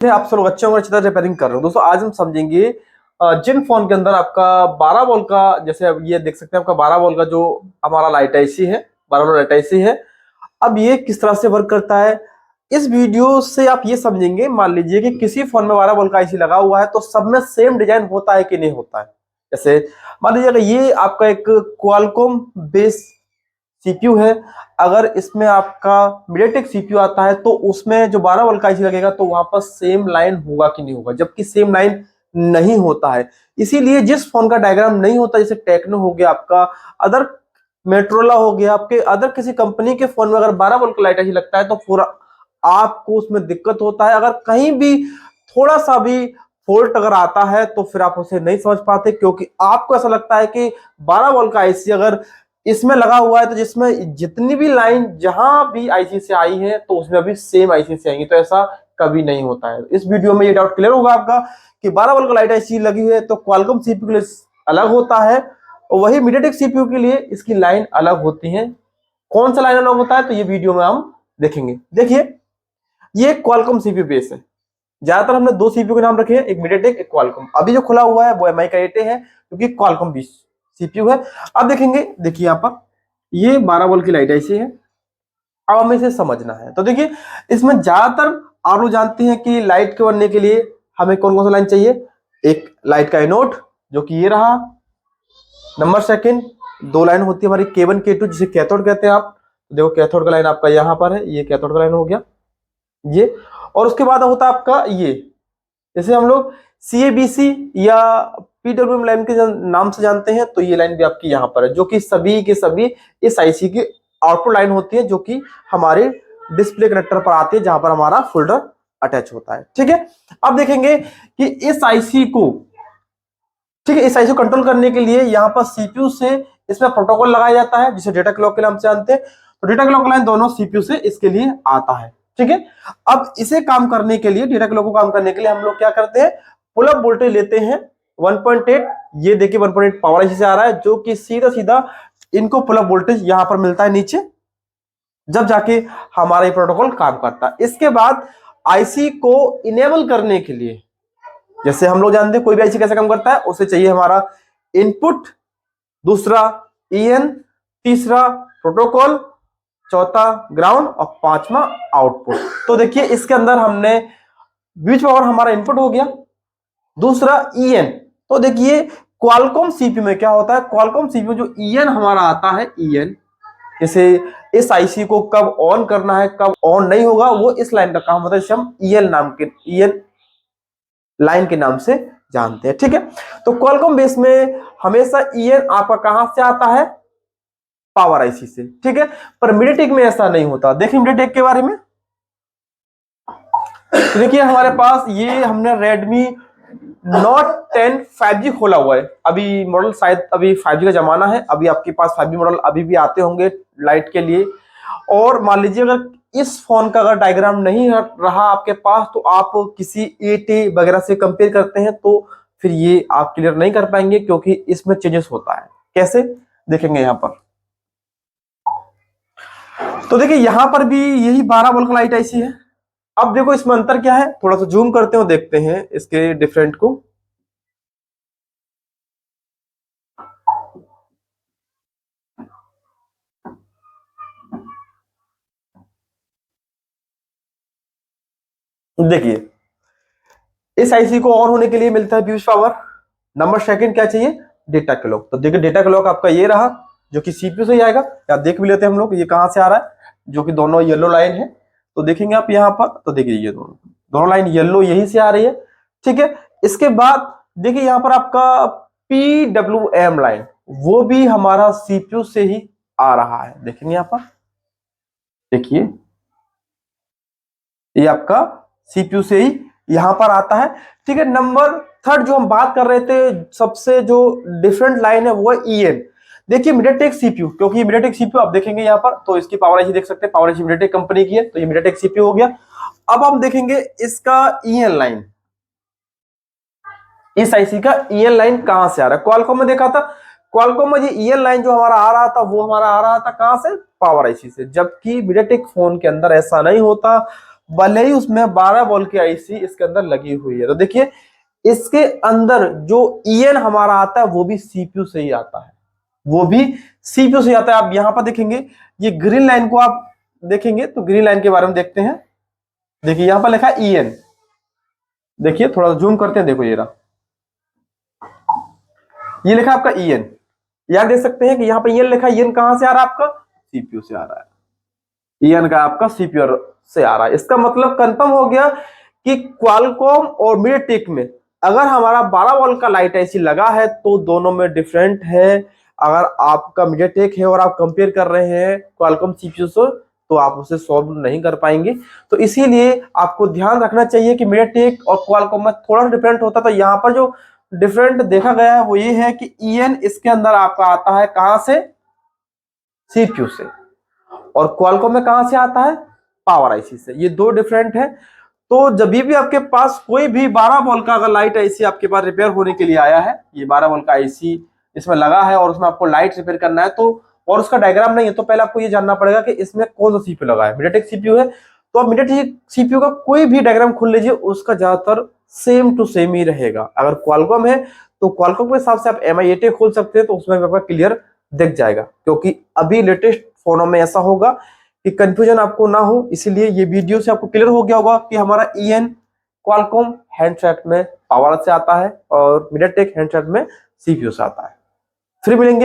आप सब लोग अच्छे होंगे, अच्छी तरह रिपेयरिंग कर रहे हो। दोस्तों आज हम समझेंगे जिन फोन के अंदर आपका 12 वोल्ट का, जैसे अब ये देख सकते हैं आपका 12 वोल्ट का जो हमारा लाइट आईसी है, 12 वोल्ट लाइट आईसी है। अब ये किस तरह से वर्क करता है इस वीडियो से आप ये समझेंगे। मान लीजिए कि किसी फोन में 12 वोल्ट का आईसी लगा हुआ है तो सब में सेम डिजाइन होता है कि नहीं होता है। जैसे मान लीजिए अगर ये आपका एक क्वालकॉम बेस सीपीयू है, अगर इसमें आपका मीडियाटेक सीपीयू आता है तो उसमें जो 12 वोल्ट का आईसी लगेगा तो वहां पर सेम लाइन होगा कि नहीं होगा, जबकि सेम लाइन नहीं होता है। इसीलिए जिस फोन का डायग्राम नहीं होता, जैसे टेक्नो हो गया आपका, अदर मेट्रोला हो गया, आपके अदर किसी कंपनी के फोन में अगर 12 वोल्ट का लाइट आईसी लगता है तो पूरा आपको उसमें दिक्कत होता है। अगर कहीं भी थोड़ा सा भी फॉल्ट अगर आता है तो फिर आप उसे नहीं समझ पाते, क्योंकि आपको ऐसा लगता है कि 12 वोल्ट का आईसी अगर इसमें लगा हुआ है तो जिसमें जितनी भी लाइन जहां भी आईसी से आई है तो उसमें भी सेम आईसी से आएंगी, तो ऐसा कभी नहीं होता है। इस वीडियो में ये डाउट क्लियर होगा आपका कि 12 वोल्ट का लाइट आईसी लगी हुई है तो क्वालकॉम सीपीयू के लिए अलग होता है और वही मीडियाटेक सीपीयू के लिए इसकी लाइन अलग होती है। कौन सा लाइन अलग होता है तो ये वीडियो में हम देखेंगे। देखिए ये क्वालकॉम सीपीयू बेस है। ज्यादातर हमने दो सीपीयू के नाम रखे हैं, एक मीडियाटेक एक क्वालकॉम। अभी जो खुला हुआ है वो एमआई का 8A है क्योंकि क्वालकॉम बेस सीपीयू है। अब देखेंगे, देखिए यहाँ पर ये 12 वोल्ट की लाइट ऐसी है। अब हमें इसे समझना है तो देखिए इसमें ज्यादातर आप लोग जानते हैं कि लाइट के बनने के लिए हमें कौन कौन सा लाइन चाहिए। एक लाइट का एनोड जो कि ये रहा, नंबर सेकंड दो लाइन होती है हमारी K1 K2 जिसे कैथोड कहते हैं। आप देखो कैथोड का लाइन आपका यहाँ पर है, ये कैथोड का लाइन हो गया ये। और उसके बाद होता है आपका ये, जैसे हम लोग CABC या PWM लाइन के नाम से जानते हैं, तो ये लाइन भी आपकी यहाँ पर है जो कि सभी के सभी इस आईसी की आउटपुट लाइन होती है, जो कि हमारे डिस्प्ले कनेक्टर पर आती है जहां पर हमारा फोल्डर अटैच होता है। ठीक है, अब देखेंगे कि इस आईसी को, ठीक है, इस आईसी को कंट्रोल करने के लिए यहाँ पर सीपीयू से इसमें प्रोटोकॉल लगाया जाता है जिसे डेटा क्लॉक के नाम से जानते हैं। तो डेटा क्लॉक लाइन दोनों सीपीयू से इसके लिए आता है। ठीक है, अब इसे काम करने के लिए, डेटा क्लॉक को काम करने के लिए हम लोग क्या करते हैं, पुल अप वोल्टेज लेते हैं 1.8। ये देखिए 1.8 पावर आईसी से आ रहा है जो कि सीधा सीधा इनको पुल अप वोल्टेज यहां पर मिलता है नीचे, जब जाके हमारा ये प्रोटोकॉल काम करता है। इसके बाद आईसी को इनेबल करने के लिए, जैसे हम लोग जानते हैं कोई भी आईसी कैसे काम करता है, उसे चाहिए हमारा इनपुट, दूसरा EN, तीसरा प्रोटोकॉल, चौथा ग्राउंड और पांचवा आउटपुट। तो देखिए इसके अंदर हमने बीच पावर हमारा इनपुट हो गया, दूसरा EN। तो देखिए क्वालकॉम सीपीयू में क्या होता है, क्वालकॉम सीपीयू जो EN हमारा आता है, EN जैसे इस आईसी को कब ऑन करना है कब ऑन नहीं होगा वो इस लाइन का काम होता है, जिसे हम EN लाइन के नाम से जानते हैं। ठीक है, तो क्वालकॉम बेस में हमेशा EN आपका कहां से आता है, पावर आईसी से। ठीक है, पर मीडियाटेक में ऐसा नहीं होता। देखिए मीडियाटेक के बारे में, तो देखिए हमारे पास ये हमने Redmi Note 10 5G खोला हुआ है। अभी मॉडल शायद अभी 5G का जमाना है, अभी आपके पास 5G मॉडल अभी भी आते होंगे लाइट के लिए। और मान लीजिए अगर इस फोन का अगर डायग्राम नहीं रहा आपके पास तो आप किसी 8A वगैरह से कंपेयर करते हैं तो फिर ये आप क्लियर नहीं कर पाएंगे, क्योंकि इसमें चेंजेस होता है। कैसे देखेंगे यहाँ पर, तो देखिए यहां पर भी यही 12 वोल्ट का लाइट आईसी है। अब देखो इसमें अंतर क्या है, थोड़ा सा जूम करते हैं और देखते हैं इसके डिफरेंट को। देखिए इस आईसी को ऑन होने के लिए मिलता है बीच पावर, नंबर सेकंड क्या चाहिए, डेटा क्लॉक। तो देखिए डेटा क्लॉक आपका ये रहा जो कि सीपीयू से ही आएगा। या देख भी लेते हैं हम लोग ये कहां से आ रहा है, जो कि दोनों येलो लाइन है। तो देखेंगे आप यहाँ पर, तो देखिए ये दोनों दोनों लाइन येलो यही से आ रही है। ठीक है, इसके बाद देखिए यहाँ पर आपका PWM लाइन, वो भी हमारा सीपीयू से ही आ रहा है। देखेंगे यहाँ पर, देखिए ये आपका सीपीयू से ही यहां पर आता है। ठीक है, नंबर थर्ड जो हम बात कर रहे थे, सबसे जो डिफरेंट लाइन है वो है EN। देखिए मीडियाटेक सीपीयू, क्योंकि मीडियाटेक सीपीयू आप देखेंगे यहाँ पर तो इसकी पावर आईसी देख सकते हैं, पावर आईसी मीडियाटेक कंपनी की है, तो ये मीडियाटेक सीपीयू हो गया। अब हम देखेंगे इसका EN लाइन, इस आईसी का EN लाइन कहां से आ रहा है। क्वालकॉम में देखा था, क्वालकॉम में ये EN लाइन जो हमारा आ रहा था वो हमारा आ रहा था कहां से, पावर आईसी से, जबकि मीडियाटेक फोन के अंदर ऐसा नहीं होता। भले ही उसमें 12 वोल्ट की आईसी इसके अंदर लगी हुई है। तो देखिए इसके अंदर जो ईएन हमारा आता है वो भी सीपीयू से ही आता है, वो भी सीपीयू से आता है। आप यहां पर देखेंगे ये ग्रीन लाइन को आप देखेंगे तो ग्रीन लाइन के बारे में देखते हैं। देखिए यहां पर लिखा है ईएन, देखिए थोड़ा जूम करते हैं, देखो ये रहा, ये लिखा आपका ईएन। यार देख सकते हैं कि यहाँ पे ईएन लिखा है, ईएन कहां से आ रहा है आपका, सीपीयू से आ रहा है। ईएन का आपका सीपीयू से आ रहा है। इसका मतलब कंफर्म हो गया कि क्वालकॉम और मीडियाटेक में अगर हमारा 12 वोल्ट का लाइट आईसी लगा है तो दोनों में डिफरेंट है। अगर आपका मीडियाटेक है और आप कंपेयर कर रहे हैं क्वालकॉम सीपीयू से तो आप उसे सॉल्व नहीं कर पाएंगे। तो इसीलिए आपको ध्यान रखना चाहिए कि मीडियाटेक और क्वालकॉम में थोड़ा डिफरेंट होता है। तो यहाँ पर जो डिफरेंट देखा गया है वो ये है कि ईएन इसके अंदर आपका आता है कहां से, सीपीयू से, और क्वालकॉम में कहां से आता है, पावर आईसी से। ये दो डिफरेंट है। तो जब भी आपके पास कोई भी 12 वोल्ट का अगर लाइट आईसी आपके पास रिपेयर होने के लिए आया है, ये 12 वोल्ट का आईसी इसमें लगा है और उसमें आपको लाइट रिपेयर करना है, तो और उसका डायग्राम नहीं है, तो पहले आपको ये जानना पड़ेगा कि इसमें कौन सा सीपीयू लगा है। मीडियाटेक सीपीयू है तो आप मीडियाटेक सीपीयू का कोई भी डायग्राम खोल लीजिए, उसका ज्यादातर सेम टू सेम ही रहेगा। अगर क्वालकॉम है तो क्वालकॉम के हिसाब से आप MI8 खोल सकते हैं, तो उसमें आपका क्लियर दिख जाएगा। क्योंकि अभी लेटेस्ट फोनों में ऐसा होगा कि कंफ्यूजन आपको ना हो, इसीलिए ये वीडियो से आपको क्लियर हो गया होगा कि हमारा ईएन क्वालकॉम हैंडसेट में पावर से आता है और मीडियाटेक हैंडसेट में सीपीयू से आता है। फिर मिलेंगे।